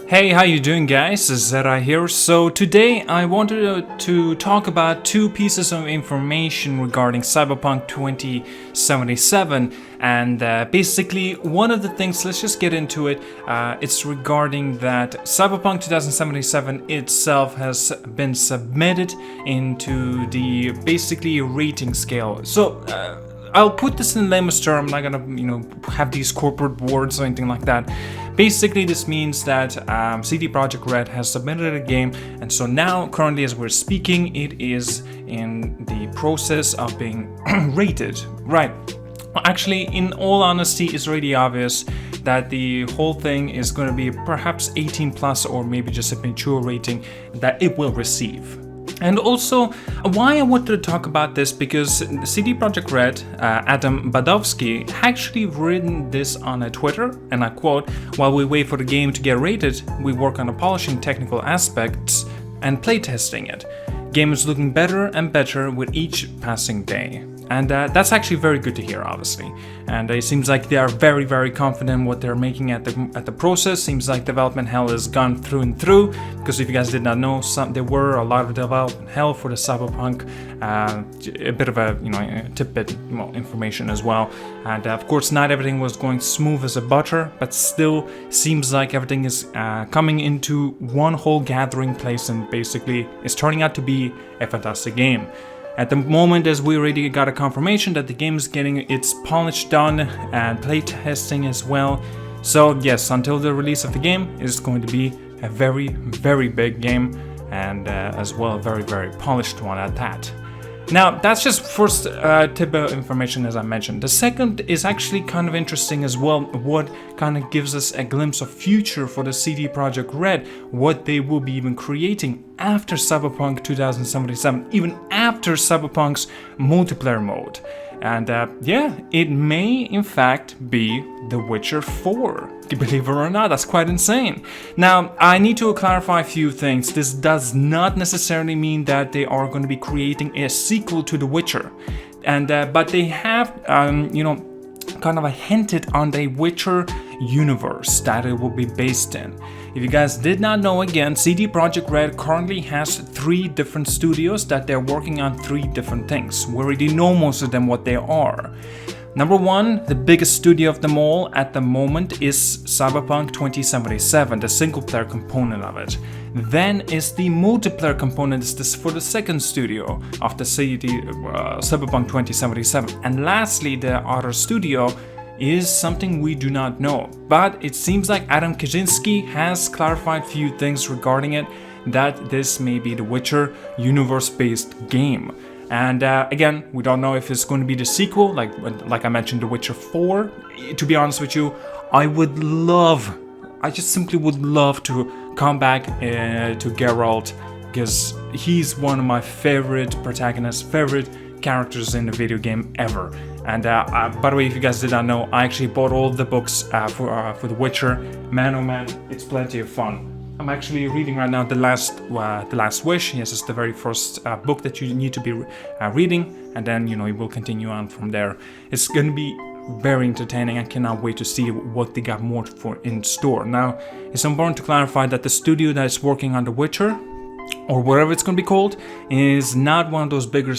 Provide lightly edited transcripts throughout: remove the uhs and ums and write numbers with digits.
Hey, how you doing, guys? It's ZDEyE here. So today I wanted to talk about two pieces of information regarding Cyberpunk 2077, and basically one of the things, let's just get into it, it's regarding that Cyberpunk 2077 itself has been submitted into the basically rating scale. So I'll put this in layman's term. I'm not gonna, have these corporate words or anything like that. Basically, this means that CD Projekt RED has submitted a game, and so now, currently as we're speaking, it is in the process of being rated. Right. Actually, in all honesty, it's really obvious that the whole thing is going to be perhaps 18 plus, or maybe just a mature rating that it will receive. And also, why I wanted to talk about this, because CD Projekt RED, Adam Badowski, actually written this on a Twitter, and I quote, "While we wait for the game to get rated, we work on polishing technical aspects and playtesting it. Game is looking better and better with each passing day." And that's actually very good to hear, obviously. And it seems like they are very, very confident in what they're making at the process. Seems like development hell has gone through and through. Because if you guys did not know, there were a lot of development hell for the Cyberpunk. A bit of a tidbit information as well. And of course, not everything was going smooth as a butter, but still seems like everything is coming into one whole gathering place, and basically is turning out to be a fantastic game. At the moment, as we already got a confirmation that the game is getting its polish done and playtesting as well. So yes, until the release of the game, it's going to be a very, very big game, and as well a very, very polished one at that. Now, that's just first tidbit of information, as I mentioned. The second is actually kind of interesting as well, what kind of gives us a glimpse of future for the CD Projekt RED, what they will be even creating after Cyberpunk 2077, even after Cyberpunk's multiplayer mode. And it may in fact be The Witcher 4. Believe it or not, that's quite insane. Now, I need to clarify a few things. This does not necessarily mean that they are going to be creating a sequel to The Witcher. And but they have, kind of hinted on the Witcher universe that it will be based in. If you guys did not know, again, CD Projekt RED currently has 3 different studios that they're working on 3 different things. We already know most of them what they are. Number 1, the biggest studio of them all at the moment is Cyberpunk 2077, the single player component of it. Then is the multiplayer component is for the second studio of the Cyberpunk 2077. And lastly, the other studio is something we do not know. But it seems like Adam Kiciński has clarified a few things regarding it, that this may be the Witcher universe-based game. And again, we don't know if it's going to be the sequel, like I mentioned, The Witcher 4. To be honest with you, I just simply would love to come back to Geralt, because he's one of my favorite protagonists, favorite characters in a video game ever. And by the way, if you guys did not know, I actually bought all the books for The Witcher. Man, oh man, it's plenty of fun. I'm actually reading right now The Last Wish. Yes, it's the very first book that you need to be reading, and then it will continue on from there. It's going to be very entertaining. I cannot wait to see what they got more for in store. Now, it's important to clarify that the studio that is working on The Witcher, or whatever it's going to be called, is not one of those bigger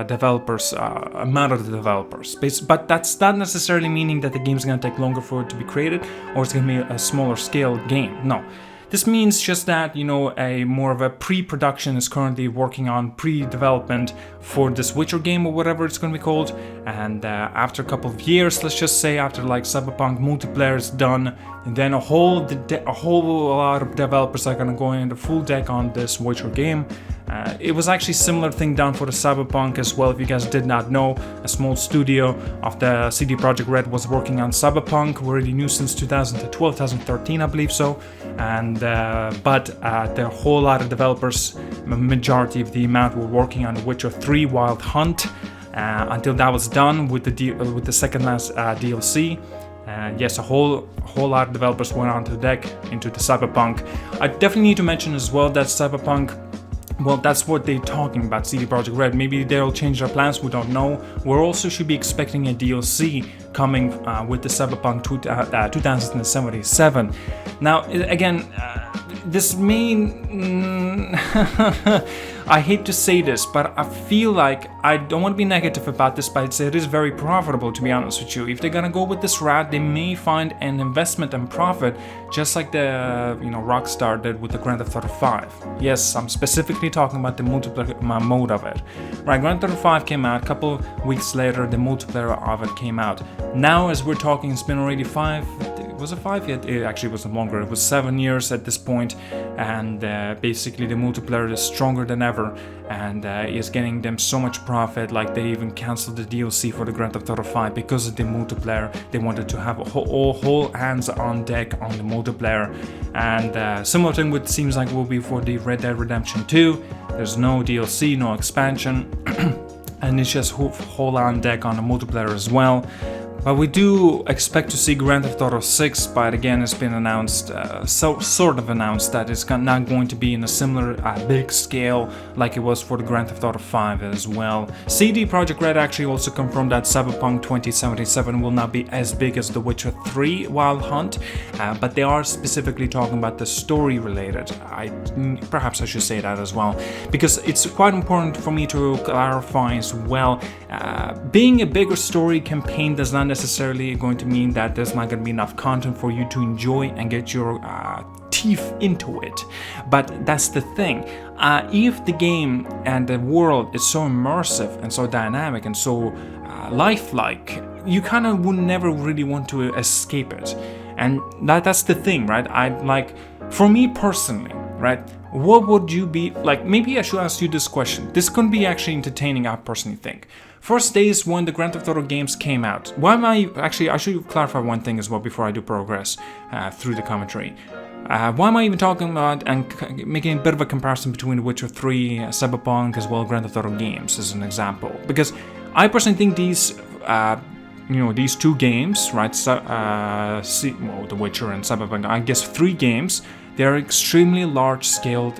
developers, amount of the developers. But that's not necessarily meaning that the game's going to take longer for it to be created, or it's going to be a smaller scale game. No. This means just that, a more of a pre-production is currently working on pre-development for this Witcher game, or whatever it's going to be called. And after a couple of years, let's just say after like Cyberpunk multiplayer is done, and then a whole lot of developers are going to go into full deck on this Witcher game. It was actually a similar thing done for the Cyberpunk as well. If you guys did not know, a small studio of the CD Projekt RED was working on Cyberpunk. We already knew since 2012, 2013, I believe so. And but there are a whole lot of developers, majority of the amount, were working on The Witcher 3 Wild Hunt until that was done with the second last DLC. Yes, a whole lot of developers went onto the deck into the Cyberpunk. I definitely need to mention as well that Cyberpunk, well, that's what they're talking about, CD Projekt RED. Maybe they'll change their plans, we don't know. We also should be expecting a DLC coming with the Cyberpunk 2077. Now, again, this main... I hate to say this, but I feel like I don't want to be negative about this, but it is very profitable, to be honest with you. If they're gonna go with this route, they may find an investment and profit, just like the Rockstar did with the Grand Theft Auto 5. Yes, I'm specifically talking about the multiplayer mode of it. Right, Grand Theft Auto 5 came out, a couple weeks later the multiplayer of it came out. Now as we're talking, it's been already 5... Was it 5 yet? It actually wasn't longer. It was 7 years at this point, and basically the multiplayer is stronger than ever, and is getting them so much profit. Like they even canceled the DLC for the Grand Theft Auto 5 because of the multiplayer. They wanted to have whole hands on deck on the multiplayer, and similar thing what seems like will be for the Red Dead Redemption 2. There's no DLC, no expansion, and it's just whole on deck on the multiplayer as well. But we do expect to see Grand Theft Auto 6, but again it's been announced, sort of announced that it's not going to be in a similar big scale like it was for the Grand Theft Auto 5 as well. CD Projekt RED actually also confirmed that Cyberpunk 2077 will not be as big as The Witcher 3 Wild Hunt, but they are specifically talking about the story related. Perhaps I should say that as well, because it's quite important for me to clarify as well. Being a bigger story campaign does not necessarily going to mean that there's not going to be enough content for you to enjoy and get your teeth into it. But that's the thing. If the game and the world is so immersive and so dynamic and so lifelike, you kind of would never really want to escape it. And that's the thing, right? For me personally, right? What would you be like? Maybe I should ask you this question. This could be actually entertaining, I personally think. First days when the Grand Theft Auto games came out. I should clarify one thing as well before I do progress through the commentary. Why am I even talking about and making a bit of a comparison between The Witcher 3, Cyberpunk, as well as Grand Theft Auto games as an example? Because I personally think these two games, right? The Witcher and Cyberpunk, I guess 3 games. They are extremely large-scaled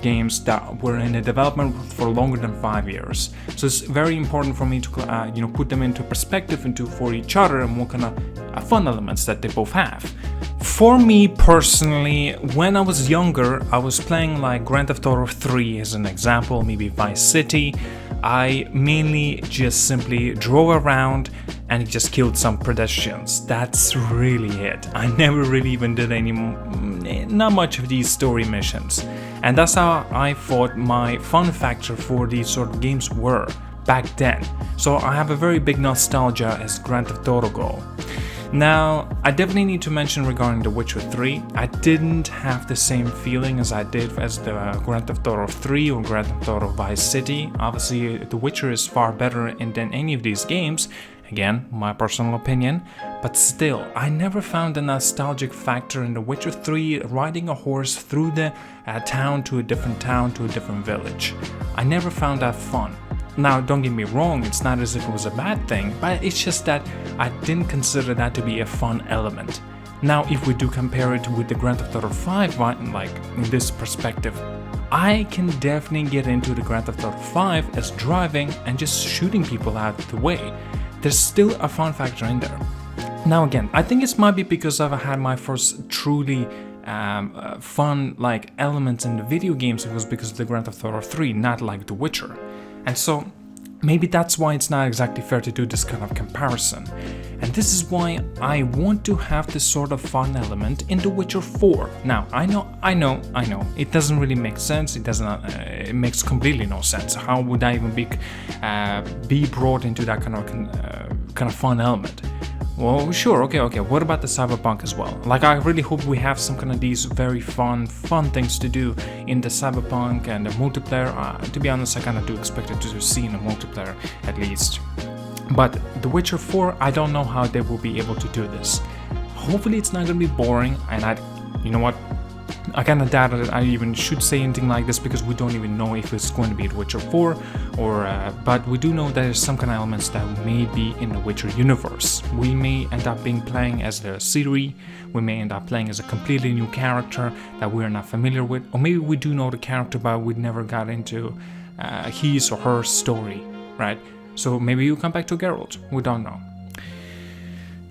games that were in development for longer than 5 years. So it's very important for me to put them into perspective for each other and what kind of fun elements that they both have. For me personally, when I was younger, I was playing like Grand Theft Auto 3 as an example, maybe Vice City. I mainly just simply drove around and just killed some pedestrians. That's really it. I never really even did not much of these story missions. And that's how I thought my fun factor for these sort of games were back then. So I have a very big nostalgia as Grand Theft Auto go. Now, I definitely need to mention regarding The Witcher 3, I didn't have the same feeling as I did as the Grand Theft Auto 3 or Grand Theft Auto Vice City. Obviously, The Witcher is far better than any of these games. Again, my personal opinion, but still, I never found a nostalgic factor in The Witcher 3 riding a horse through the town to a different village. I never found that fun. Now, don't get me wrong, it's not as if it was a bad thing, but it's just that I didn't consider that to be a fun element. Now, if we do compare it with the Grand Theft Auto 5, like in this perspective, I can definitely get into the Grand Theft Auto 5 as driving and just shooting people out of the way. There's still a fun factor in there. Now again, I think it might be because I've had my first truly fun like elements in the video games. It was because of the Grand Theft Auto 3, not like The Witcher. And so maybe that's why it's not exactly fair to do this kind of comparison. And this is why I want to have this sort of fun element in The Witcher 4. Now, I know, it doesn't really make sense. It makes completely no sense. How would I even be brought into that kind of fun element? Well, sure, okay. What about the Cyberpunk as well? Like, I really hope we have some kind of these very fun things to do in the Cyberpunk and the multiplayer. To be honest, I kind of do expect it to see in the multiplayer at least. But The Witcher 4, I don't know how they will be able to do this. Hopefully it's not going to be boring, and you know what? I kind of doubt that I even should say anything like this because we don't even know if it's going to be The Witcher 4 but we do know that there's some kind of elements that may be in the Witcher universe. We may end up playing as the Ciri, we may end up playing as a completely new character that we're not familiar with, or maybe we do know the character but we never got into his or her story, right? So maybe you come back to Geralt, we don't know.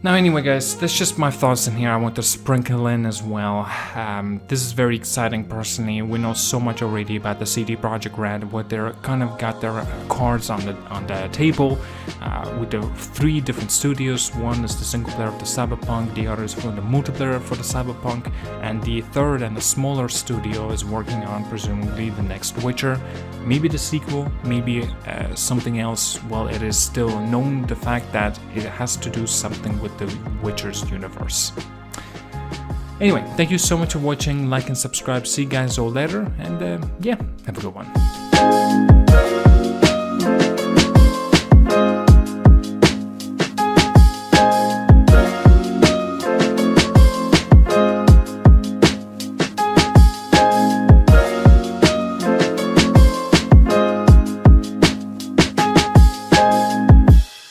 Now anyway guys, that's just my thoughts in here. I want to sprinkle in as well. This is very exciting personally. We know so much already about the CD Projekt RED, what they're kind of got their cards on the table with the 3 different studios. One is the single player of the Cyberpunk, the other is for the multiplayer for the Cyberpunk, and the third and the smaller studio is working on presumably the next Witcher, maybe the sequel, maybe something else. Well, it is still known the fact that it has to do something with the Witcher's universe. Anyway, thank you so much for watching. Like and subscribe. See you guys all later, and yeah, have a good one.